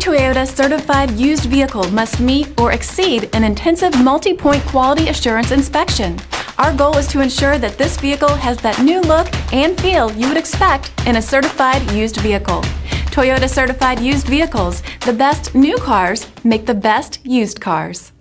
Toyota certified used vehicle must meet or exceed an intensive multi-point quality assurance inspection. Our goal is to ensure that this vehicle has that new look and feel you would expect in a certified used vehicle. Toyota certified used vehicles, the best new cars make the best used cars.